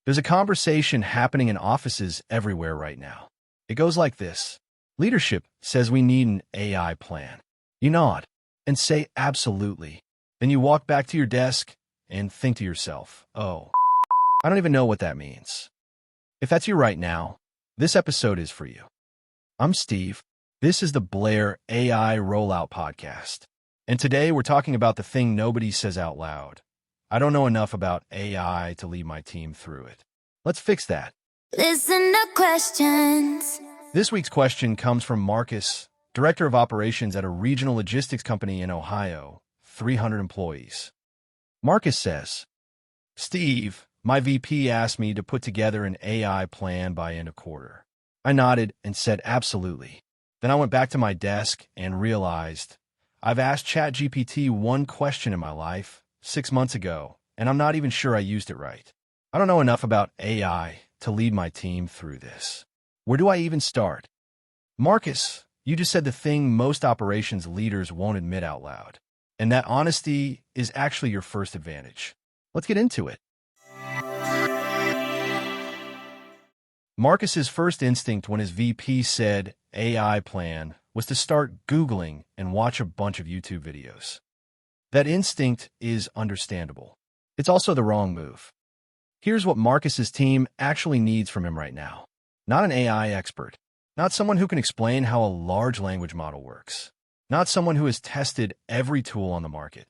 There's a conversation happening in offices everywhere right now. It goes like this. Leadership says we need an AI plan. You nod and say absolutely. Then you walk back to your desk and think to yourself, oh, I don't even know what that means. If that's you right now, this episode is for you. I'm Steve. This is the Blair AI Rollout Podcast. And today we're talking about the thing nobody says out loud. I don't know enough about AI to lead my team through it. Let's fix that. Listen to questions. This week's question comes from Marcus, Director of Operations at a regional logistics company in Ohio, 300 employees. Marcus says, Steve, my VP asked me to put together an AI plan by end of quarter. I nodded and said absolutely. Then I went back to my desk and realized I've asked ChatGPT one question in my life 6 months ago, and I'm not even sure I used it right. I don't know enough about AI to lead my team through this. Where do I even start? Marcus, you just said the thing most operations leaders won't admit out loud, and that honesty is actually your first advantage. Let's get into it. Marcus's first instinct when his VP said AI plan was to start Googling and watch a bunch of YouTube videos. That instinct is understandable. It's also the wrong move. Here's what Marcus's team actually needs from him right now. Not an AI expert, not someone who can explain how a large language model works, not someone who has tested every tool on the market.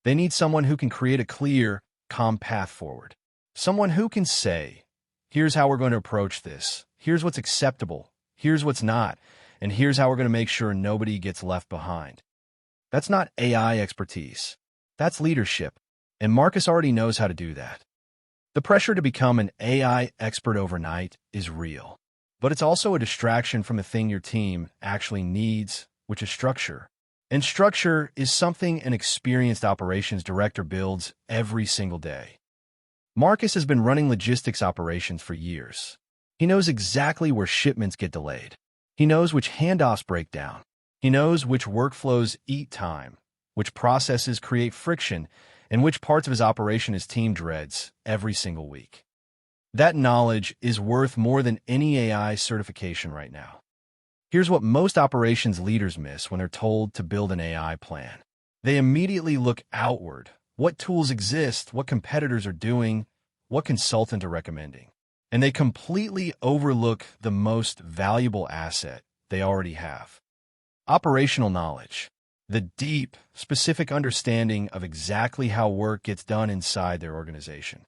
They need someone who can create a clear, calm path forward. Someone who can say, here's how we're going to approach this, here's what's acceptable, here's what's not, and here's how we're going to make sure nobody gets left behind. That's not AI expertise. That's leadership, and Marcus already knows how to do that. The pressure to become an AI expert overnight is real, but it's also a distraction from the thing your team actually needs, which is structure. And structure is something an experienced operations director builds every single day. Marcus has been running logistics operations for years. He knows exactly where shipments get delayed. He knows which handoffs break down. He knows which workflows eat time, which processes create friction, and which parts of his operation his team dreads every single week. That knowledge is worth more than any AI certification right now. Here's what most operations leaders miss when they're told to build an AI plan. They immediately look outward. What tools exist, what competitors are doing, what consultants are recommending. And they completely overlook the most valuable asset they already have. Operational knowledge. The deep, specific understanding of exactly how work gets done inside their organization.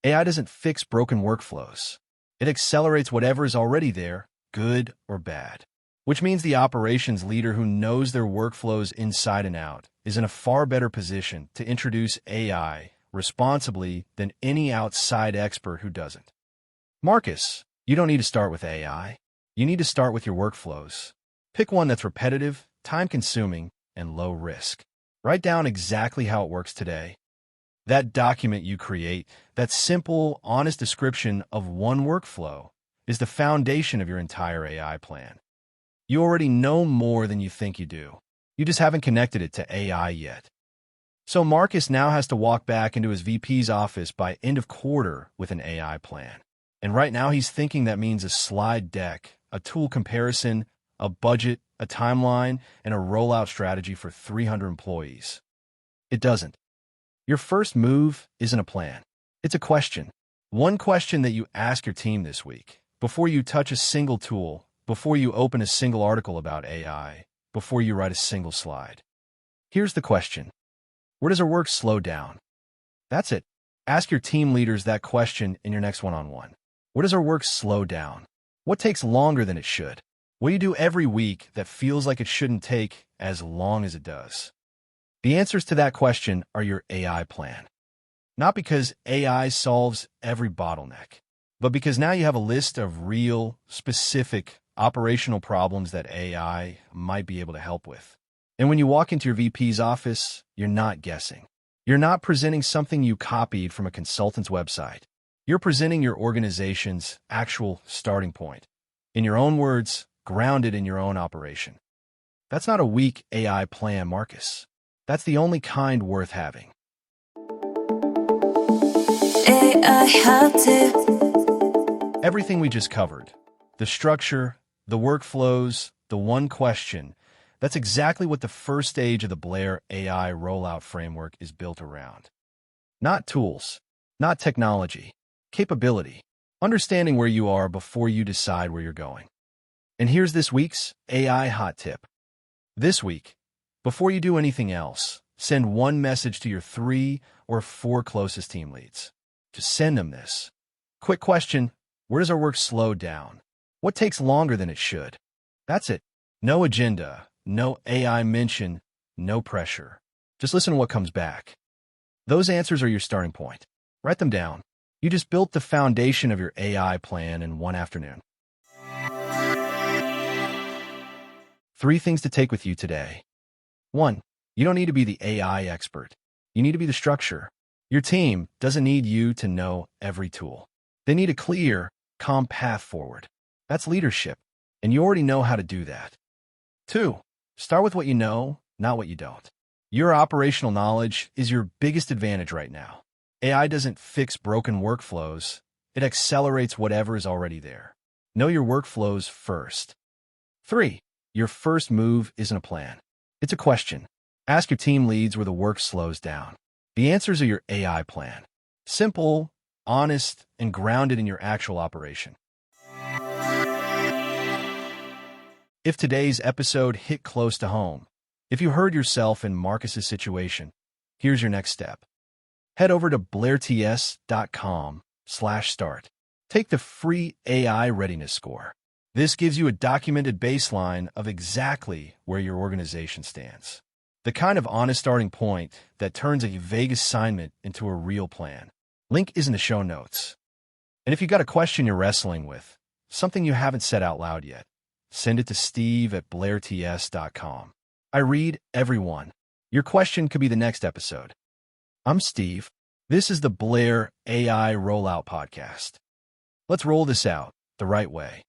AI doesn't fix broken workflows. It accelerates whatever is already there, good or bad. Which means the operations leader who knows their workflows inside and out is in a far better position to introduce AI responsibly than any outside expert who doesn't. Marcus, you don't need to start with AI. You need to start with your workflows. Pick one that's repetitive, time-consuming, and low risk. Write down exactly how it works today. That document you create, that simple, honest description of one workflow, is the foundation of your entire AI plan. You already know more than you think you do. You just haven't connected it to AI yet. So Marcus now has to walk back into his VP's office by end of quarter with an AI plan. And right now he's thinking that means a slide deck, a tool comparison, a budget, a timeline, and a rollout strategy for 300 employees. It doesn't. Your first move isn't a plan. It's a question. One question that you ask your team this week, before you touch a single tool, before you open a single article about AI, before you write a single slide. Here's the question. Where does our work slow down? That's it. Ask your team leaders that question in your next one-on-one. Where does our work slow down? What takes longer than it should? What do you do every week that feels like it shouldn't take as long as it does? The answers to that question are your AI plan. Not because AI solves every bottleneck, but because now you have a list of real, specific, operational problems that AI might be able to help with. And when you walk into your VP's office, you're not guessing. You're not presenting something you copied from a consultant's website. You're presenting your organization's actual starting point. In your own words, grounded in your own operation. That's not a weak AI plan, Marcus. That's the only kind worth having. AI AI hot tip. Everything we just covered, the structure, the workflows, the one question, that's exactly what the first stage of the Blair AI rollout framework is built around. Not tools, not technology, capability, understanding where you are before you decide where you're going. And here's this week's AI hot tip. This week, before you do anything else, send one message to your 3 or 4 closest team leads. Just send them this. Quick question, where does our work slow down? What takes longer than it should? That's it. No agenda, no AI mention, no pressure. Just listen to what comes back. Those answers are your starting point. Write them down. You just built the foundation of your AI plan in one afternoon. 3 things to take with you today. 1. You don't need to be the AI expert. You need to be the structure. Your team doesn't need you to know every tool. They need a clear, calm path forward. That's leadership, and you already know how to do that. 2. Start with what you know, not what you don't. Your operational knowledge is your biggest advantage right now. AI doesn't fix broken workflows. It accelerates whatever is already there. Know your workflows first. 3. Your first move isn't a plan. It's a question. Ask your team leads where the work slows down. The answers are your AI plan. Simple, honest, and grounded in your actual operation. If today's episode hit close to home, if you heard yourself in Marcus's situation, here's your next step. Head over to blairts.com/start. Take the free AI readiness score. This gives you a documented baseline of exactly where your organization stands. The kind of honest starting point that turns a vague assignment into a real plan. Link is in the show notes. And if you got a question you're wrestling with, something you haven't said out loud yet, send it to steve@blairts.com. I read every one. Your question could be the next episode. I'm Steve. This is the Blair AI Rollout Podcast. Let's roll this out the right way.